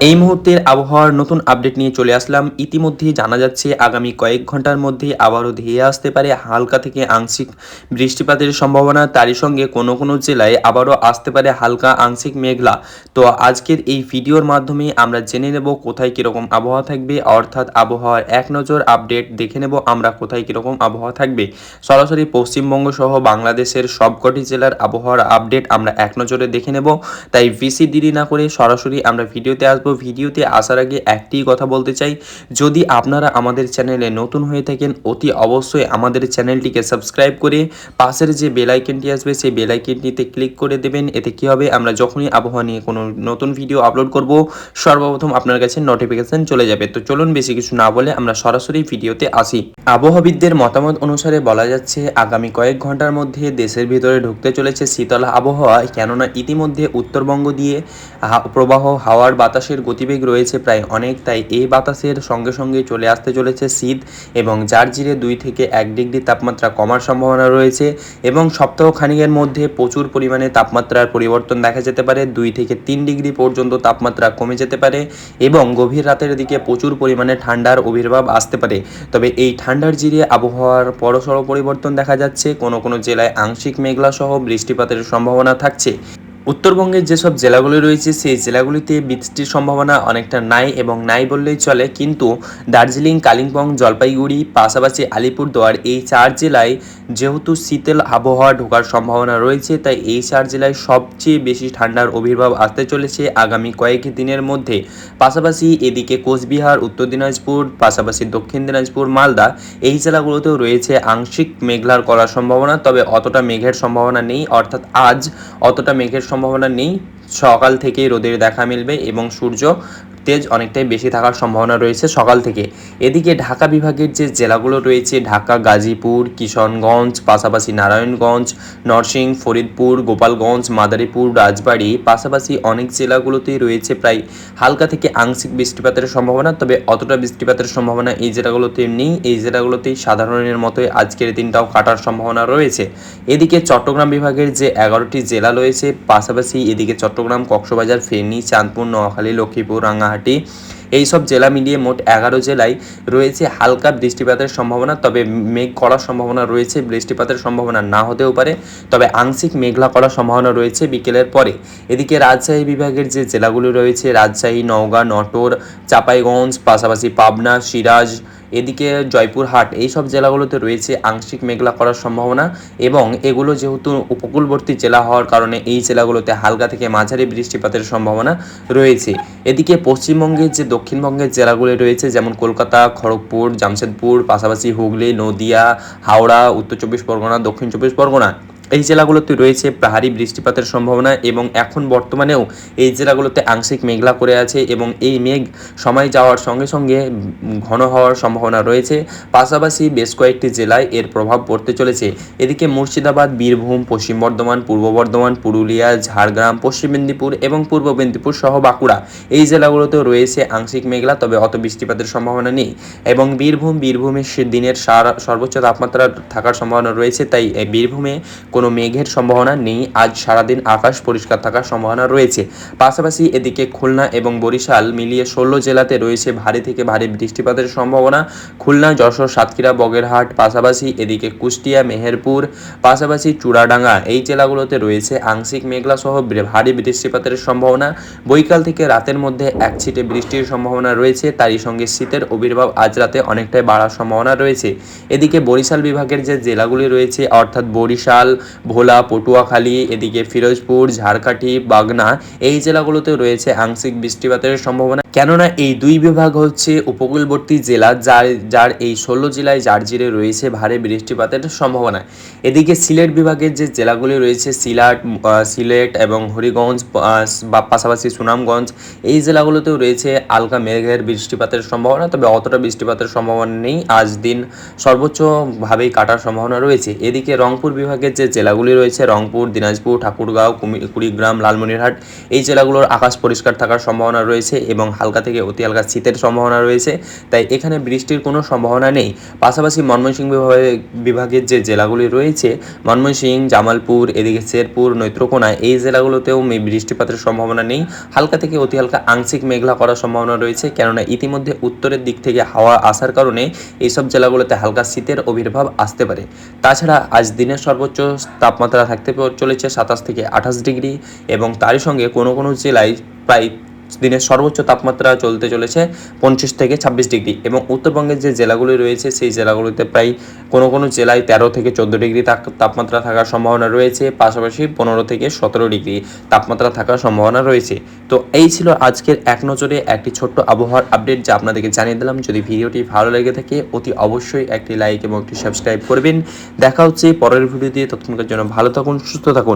এই মুহূর্তের আবহাওয়ার নতুন আপডেট নিয়ে চলে আসলাম। ইতিমধ্যেই জানা যাচ্ছে আগামী কয়েক ঘন্টার মধ্যে আবারও ধেয়ে আসতে পারে হালকা থেকে আংশিক বৃষ্টিপাতের সম্ভাবনা। তারই সঙ্গে কোনো কোনো জেলায় আবারও আসতে পারে হালকা আংশিক মেঘলা। তো আজকের এই ভিডিওর মাধ্যমে আমরা জেনে নেব কোথায় কীরকম আবহাওয়া থাকবে, অর্থাৎ আবহাওয়ার এক নজর আপডেট দেখে নেব আমরা কোথায় কীরকম আবহাওয়া থাকবে। সরাসরি পশ্চিমবঙ্গ সহ বাংলাদেশের সবকটি জেলার আবহাওয়ার আপডেট আমরা এক নজরে দেখে নেব। তাই বেশি দেরি না করে সরাসরি আমরা ভিডিওতে আসবো। ভিডিওতে আসার আগে একটি কথা বলতে চাই, যদি আপনারা আমাদের চ্যানেলে নতুন হয়ে থাকেন অতি অবশ্যই আমাদের চ্যানেলটিকে সাবস্ক্রাইব করে পাশের যে বেল আইকনটি আসবে সেই বেল আইকনটিতে ক্লিক করে দেবেন। এতে কী হবে, আমরা যখনই আবহাওয়া নিয়ে কোনো নতুন ভিডিও আপলোড করব সর্বপ্রথম আপনার কাছে নোটিফিকেশন চলে যাবে। তো চলুন বেশি কিছু না বলে আমরা সরাসরি ভিডিওতে আসি। আবহাওয়াবিদদের মতামত অনুসারে বলা যাচ্ছে আগামী কয়েক ঘন্টার মধ্যে দেশের ভিতরে ঢুকতে চলেছে শীতল আবহাওয়া। কেননা ইতিমধ্যে উত্তরবঙ্গ দিয়ে প্রবাহ হাওয়ার বাতাসের গতিবেগ রয়েছে প্রায় অনেক, তাই এই বাতাসের সঙ্গে সঙ্গে চলে আসতে চলেছে শীত এবং যার জিরে 2 থেকে 1 ডিগ্রি তাপমাত্রা কমার সম্ভাবনা রয়েছে এবং সপ্তাহ খানিকের মধ্যে প্রচুর পরিমাণে তাপমাত্রার পরিবর্তন দেখা যেতে পারে। 2 থেকে 3 ডিগ্রি পর্যন্ত তাপমাত্রা কমে যেতে পারে এবং গভীর রাতের দিকে প্রচুর পরিমাণে ঠান্ডার আবির্ভাব আসতে পারে। তবে এই ঠান্ডার জিরে আবহাওয়ার বড়সড় পরিবর্তন দেখা যাচ্ছে। কোনো কোনো জেলায় আংশিক মেঘলা সহ বৃষ্টিপাতের সম্ভাবনা থাকছে। উত্তরবঙ্গের যেসব জেলাগুলি রয়েছে সেই জেলাগুলিতে বৃষ্টির সম্ভাবনা অনেকটা নাই এবং নাই বললেই চলে, কিন্তু দার্জিলিং, কালিম্পং, জলপাইগুড়ি পাশাপাশি আলিপুরদুয়ার এই 4 জেলায় যেহেতু শীতল আবহাওয়া ঢোকার সম্ভাবনা রয়েছে, তাই এই 4 জেলায় সবচেয়ে বেশি ঠান্ডার আবির্ভাব আসতে চলেছে আগামী কয়েক দিনের মধ্যে। পাশাপাশি এদিকে কোচবিহার, উত্তর দিনাজপুর, পাশাপাশি দক্ষিণ দিনাজপুর, মালদা এই জেলাগুলোতেও রয়েছে আংশিক মেঘলার করার সম্ভাবনা, তবে অতটা মেঘের সম্ভাবনা নেই, অর্থাৎ আজ অতটা মেঘের সম্ভাবনা নেই। সকাল থেকেই রোদের দেখা মিলবে এবং সূর্য তেজ অনেকটাই বেশি থাকার সম্ভাবনা রয়েছে সকাল থেকে। এদিকে ঢাকা বিভাগের যে জেলাগুলো রয়েছে ঢাকা, গাজীপুর, কিশনগঞ্জ, পাশাপাশি নারায়ণগঞ্জ, নরসিংহ, ফরিদপুর, গোপালগঞ্জ, মাদারীপুর, রাজবাড়ী, পাশাপাশি অনেক জেলাগুলোতেই রয়েছে প্রায় হালকা থেকে আংশিক বৃষ্টিপাতের সম্ভাবনা, তবে অতটা বৃষ্টিপাতের সম্ভাবনা এই জেলাগুলোতে নেই। এই জেলাগুলোতেই সাধারণের মতোই আজকের দিনটাও কাটার সম্ভাবনা রয়েছে। এদিকে চট্টগ্রাম বিভাগের যে 11টি জেলা রয়েছে, পাশাপাশি এদিকে চট্টগ্রাম, কক্সবাজার, ফেনী, চাঁদপুর, নোয়াখালী, লক্ষ্মীপুর, রাঙ্গামাটি এইসব জেলা মিলিয়ে মোট 11 জেলায় রয়েছে হালকা বৃষ্টিপাতের সম্ভাবনা, তবে মেঘ করার সম্ভাবনা রয়েছে। বৃষ্টিপাতের সম্ভাবনা না হতেও পারে, তবে আংশিক মেঘলা করার সম্ভাবনা রয়েছে বিকেলের পরে। এদিকে রাজশাহী বিভাগের যে জেলাগুলি রয়েছে রাজশাহী, নওগাঁ, নটোর, চাঁপাইগঞ্জ, পাশাপাশি পাবনা, সিরাজ, এদিকে জয়পুরহাট এইসব জেলাগুলোতে রয়েছে আংশিক মেঘলা করার সম্ভাবনা এবং এগুলো যেহেতু উপকূলবর্তী জেলা হওয়ার কারণে এই জেলাগুলোতে হালকা থেকে মাঝারি বৃষ্টিপাতের সম্ভাবনা রয়েছে। এদিকে পশ্চিমবঙ্গের যে দক্ষিণবঙ্গের জেলাগুলি রয়েছে যেমন কলকাতা, খড়গপুর, জামশেদপুর, পাশাপাশি হুগলি, নদিয়া, হাওড়া, উত্তর 24 পরগনা, দক্ষিণ 24 পরগনা এই জেলাগুলোতে রয়েছে ভারী বৃষ্টিপাতের সম্ভাবনা এবং এখন বর্তমানেও এই জেলাগুলোতে আংশিক মেঘলা করে আছে এবং এই মেঘ সময় যাওয়ার সঙ্গে সঙ্গে ঘন হওয়ার সম্ভাবনা রয়েছে। পাশাপাশি বেশ কয়েকটি জেলায় এর প্রভাব পড়তে চলেছে। এদিকে মুর্শিদাবাদ, বীরভূম, পশ্চিম বর্ধমান, পূর্ব বর্ধমান, পুরুলিয়া, ঝাড়গ্রাম, পশ্চিম মেদিনীপুর এবং পূর্ব মেদিনীপুর সহ বাঁকুড়া এই জেলাগুলোতেও রয়েছে আংশিক মেঘলা, তবে অত বৃষ্টিপাতের সম্ভাবনা নেই এবং বীরভূমের দিনের সর্বোচ্চ তাপমাত্রা থাকার সম্ভাবনা রয়েছে, তাই বীরভূমে কোনো মেঘের সম্ভাবনা নেই। আজ সারাদিন আকাশ পরিষ্কার থাকার সম্ভাবনা রয়েছে। পাশাপাশি এদিকে খুলনা এবং বরিশাল মিলিয়ে 16 জেলাতে রয়েছে ভারী থেকে ভারী বৃষ্টিপাতের সম্ভাবনা। খুলনা, যশোর, সাতক্ষীরা, বগেরহাট, পাশাপাশি এদিকে কুষ্টিয়া, মেহেরপুর, পাশাপাশি চুড়াডাঙ্গা এই জেলাগুলোতে রয়েছে আংশিক মেঘলা সহ ভারী বৃষ্টিপাতের সম্ভাবনা। বৈকাল থেকে রাতের মধ্যে এক ছিটে বৃষ্টির সম্ভাবনা রয়েছে, তারই সঙ্গে শীতের আবির্ভাব আজ রাতে অনেকটাই বাড়ার সম্ভাবনা রয়েছে। এদিকে বরিশাল বিভাগের যে জেলাগুলি রয়েছে অর্থাৎ বরিশাল, ভোলা, পটুয়াখালী, এদিকে ফিরোজপুর, ঝাড়কাঠি, বাগনা এই জেলাগুলোতে রয়েছে আংশিক বৃষ্টিপাতের সম্ভাবনা। কেননা এই দুই বিভাগ হচ্ছে উপকূলবর্তী জেলা, যার এই 16 জেলায় যার জিরে রয়েছে ভারী বৃষ্টিপাতের সম্ভাবনা। এদিকে সিলেট বিভাগের যে জেলাগুলি রয়েছে সিলেট এবং হরিগঞ্জ বা পাশাপাশি সুনামগঞ্জ এই জেলাগুলোতেও রয়েছে হালকা মেঘের বৃষ্টিপাতের সম্ভাবনা, তবে অতটা বৃষ্টিপাতের সম্ভাবনা নেই। আজ দিন সর্বোচ্চভাবেই কাটার সম্ভাবনা রয়েছে। এদিকে রংপুর বিভাগের যে জেলাগুলি রয়েছে রংপুর, দিনাজপুর, ঠাকুরগাঁও, কুড়িগ্রাম, লালমনিরহাট, এই জেলাগুলোর আকাশ পরিষ্কার থাকার সম্ভাবনা রয়েছে এবং হালকা থেকে অতি হালকা শীতের সম্ভাবনা রয়েছে, তাই এখানে বৃষ্টির কোনো সম্ভাবনা নেই। পাশাপাশি ময়মনসিংহ বিভাগের যে জেলাগুলি রয়েছে ময়মনসিংহ, জামালপুর, এদিকে শেরপুর, নেত্রকোনা, এই জেলাগুলোতেও বৃষ্টিপাতের সম্ভাবনা নেই। হালকা থেকে অতি হালকা আংশিক মেঘলা করার সম্ভাবনা রয়েছে, কেননা ইতিমধ্যে উত্তরের দিক থেকে হাওয়া আসার কারণে এইসব জেলাগুলোতে হালকা শীতের আবির্ভাব আসতে পারে। তাছাড়া আজ দিনের সর্বোচ্চ তাপমাত্রা থাকতে চলেছে 27 থেকে 28 ডিগ্রি এবং তারই সঙ্গে কোনো কোনো জেলায় প্রায় দিনের সর্বোচ্চ তাপমাত্রা চলতে চলেছে 25 থেকে 26 ডিগ্রি এবং উত্তরবঙ্গের যে জেলাগুলি রয়েছে সেই জেলাগুলিতে প্রায় কোনো কোনো জেলায় 13 থেকে 14 ডিগ্রি তাপমাত্রা থাকার সম্ভাবনা রয়েছে, পাশাপাশি 15 থেকে 17 ডিগ্রি তাপমাত্রা থাকার সম্ভাবনা রয়েছে। তো এই ছিল আজকের এক নজরে একটি ছোট্ট আবহাওয়ার আপডেট যা আপনাদেরকে জানিয়ে দিলাম। যদি ভিডিওটি ভালো লেগে থাকে অতি অবশ্যই একটি লাইক এবং একটি সাবস্ক্রাইব করবেন। দেখা হচ্ছে পরের ভিডিও দিয়ে, ততক্ষণের জন্য ভালো থাকুন, সুস্থ থাকুন।